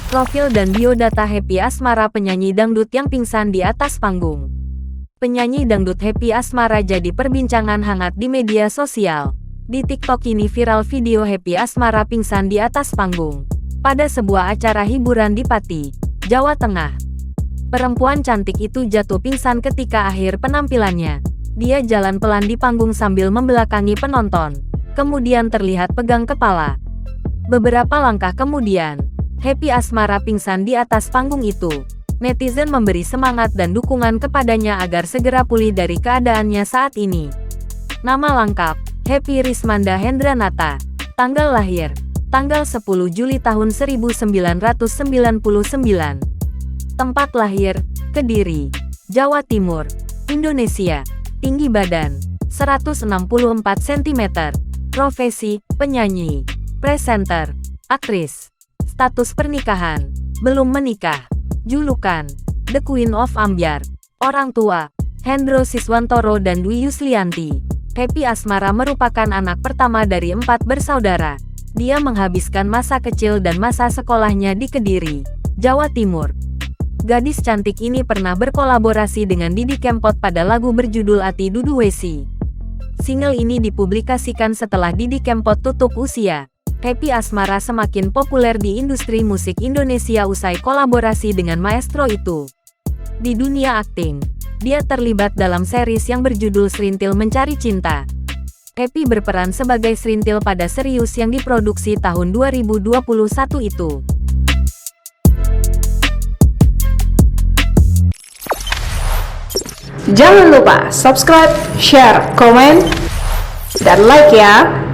Profil dan biodata Happy Asmara, penyanyi dangdut yang pingsan di atas panggung. Penyanyi dangdut Happy Asmara jadi perbincangan hangat di media sosial. Di TikTok ini viral video Happy Asmara pingsan di atas panggung pada sebuah acara hiburan di Pati, Jawa Tengah. Perempuan cantik itu jatuh pingsan ketika akhir penampilannya. Dia jalan pelan di panggung sambil membelakangi penonton, kemudian terlihat pegang kepala. Beberapa langkah kemudian, Happy Asmara pingsan di atas panggung itu. Netizen memberi semangat dan dukungan kepadanya agar segera pulih dari keadaannya saat ini. Nama lengkap, Happy Rismanda Hendranata. Tanggal lahir, tanggal 10 Juli tahun 1999. Tempat lahir, Kediri, Jawa Timur, Indonesia. Tinggi badan, 164 cm. Profesi, penyanyi, presenter, aktris. Status pernikahan, belum menikah. Julukan, The Queen of Ambyar. Orang tua, Hendro Siswantoro dan Dwi Yuslianti. Happy Asmara merupakan anak pertama dari 4 bersaudara. Dia menghabiskan masa kecil dan masa sekolahnya di Kediri, Jawa Timur. Gadis cantik ini pernah berkolaborasi dengan Didi Kempot pada lagu berjudul Ati Dudu Wesi. Single ini dipublikasikan setelah Didi Kempot tutup usia. Happy Asmara semakin populer di industri musik Indonesia usai kolaborasi dengan maestro itu. Di dunia akting, dia terlibat dalam series yang berjudul Serintil Mencari Cinta. Happy berperan sebagai Serintil pada serius yang diproduksi tahun 2021 itu. Jangan lupa subscribe, share, komen, dan like ya!